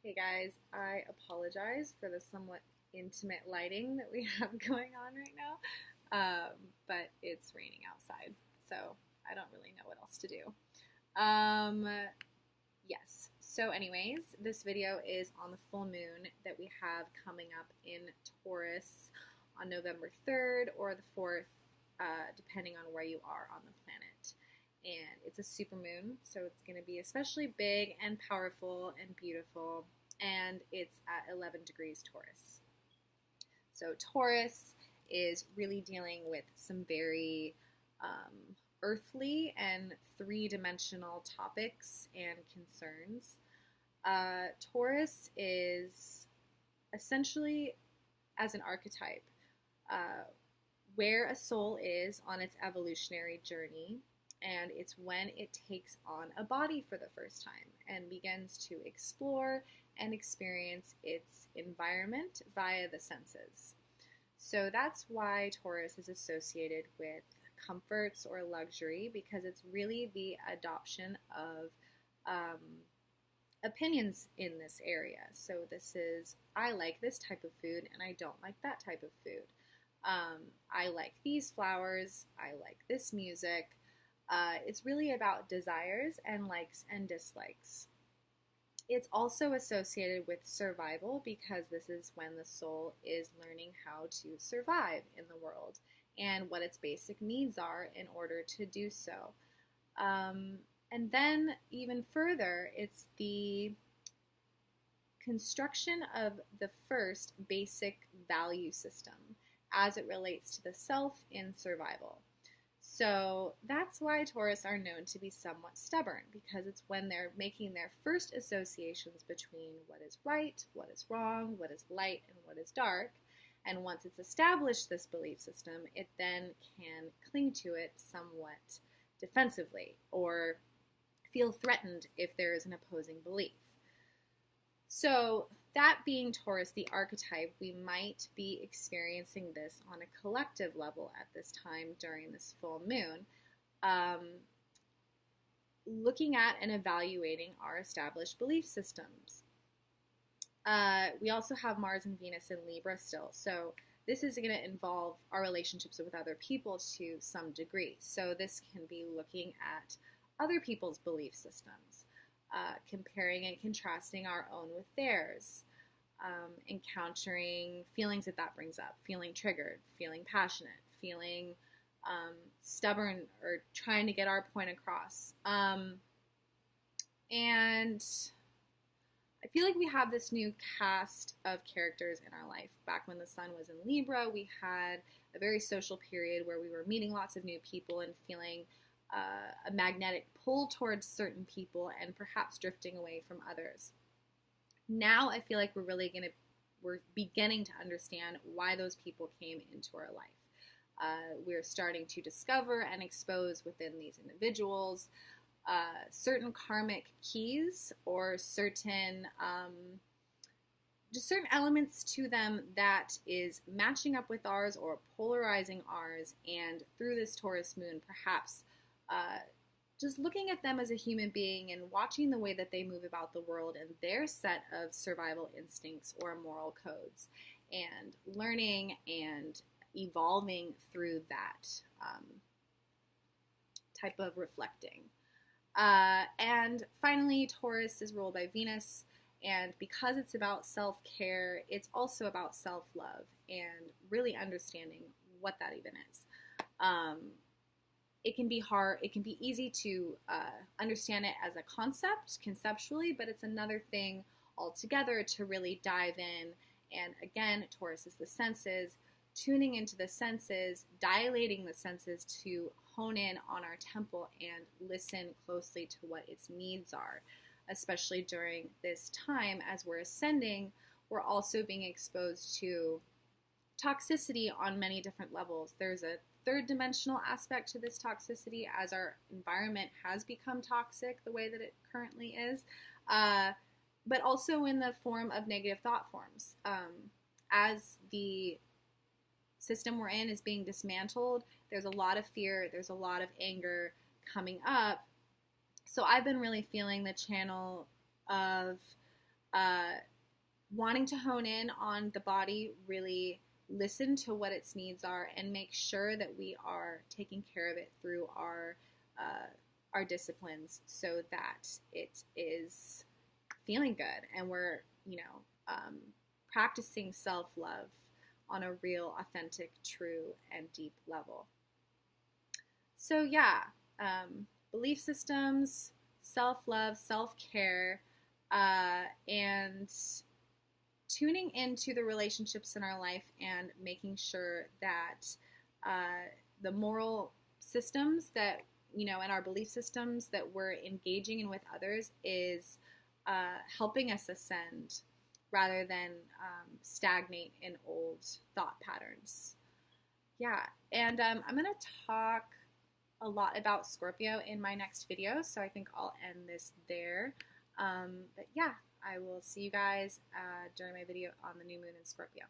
Hey guys, I apologize for the somewhat intimate lighting that we have going on right now, but it's raining outside, so I don't really know what else to do. Um, yes, so anyways, this video is on the full moon that we have coming up in Taurus on November 3rd or the 4th, depending on where you are on the planet. And it's a super moon, so it's going to be especially big and powerful and beautiful, and it's at 11 degrees Taurus. So Taurus is really dealing with some very earthly and three-dimensional topics and concerns. Taurus is essentially, as an archetype, where a soul is on its evolutionary journey, and it's when it takes on a body for the first time and begins to explore and experience its environment via the senses. So that's why Taurus is associated with comforts or luxury, because it's really the adoption of opinions in this area. So this is, I like this type of food and I don't like that type of food. I like these flowers, I like this music. It's really about desires and likes and dislikes. It's also associated with survival, because this is when the soul is learning how to survive in the world and what its basic needs are in order to do so. And then even further, it's the construction of the first basic value system as it relates to the self in survival. So that's why Taurus are known to be somewhat stubborn, because it's when they're making their first associations between what is right, what is wrong, what is light, and what is dark. And once it's established this belief system, it then can cling to it somewhat defensively or feel threatened if there is an opposing belief. So that being Taurus, the archetype, we might be experiencing this on a collective level at this time during this full moon, looking at and evaluating our established belief systems. We also have Mars and Venus in Libra still, so this is going to involve our relationships with other people to some degree. So this can be looking at other people's belief systems. Comparing and contrasting our own with theirs, encountering feelings that brings up, feeling triggered, feeling passionate, feeling stubborn, or trying to get our point across. And I feel like we have this new cast of characters in our life. Back when the sun was in Libra, we had a very social period where we were meeting lots of new people and feeling a magnetic pull towards certain people and perhaps drifting away from others. Now I feel like we're beginning to understand why those people came into our life. We're starting to discover and expose within these individuals certain karmic keys or certain elements to them that is matching up with ours or polarizing ours, and through this Taurus moon, perhaps just looking at them as a human being and watching the way that they move about the world and their set of survival instincts or moral codes, and learning and evolving through that type of reflecting. And finally, Taurus is ruled by Venus, and because it's about self-care, it's also about self-love and really understanding what that even is. It can be hard, it can be easy to understand it as a concept, conceptually, but it's another thing altogether to really dive in. And again, Taurus is the senses, tuning into the senses, dilating the senses to hone in on our temple and listen closely to what its needs are, especially during this time as we're ascending. We're also being exposed to toxicity on many different levels. There's a third dimensional aspect to this toxicity as our environment has become toxic the way that it currently is, but also in the form of negative thought forms. As the system we're in is being dismantled, there's a lot of fear, there's a lot of anger coming up. So I've been really feeling the channel of wanting to hone in on the body, really listen to what its needs are, and make sure that we are taking care of it through our disciplines, so that it is feeling good and we're practicing self-love on a real, authentic, true, and deep level. So yeah, belief systems, self-love, self-care, and tuning into the relationships in our life and making sure that the moral systems that, and our belief systems that we're engaging in with others is helping us ascend rather than stagnate in old thought patterns. Yeah, and I'm going to talk a lot about Scorpio in my next video, so I think I'll end this there. But yeah, I will see you guys during my video on the new moon in Scorpio.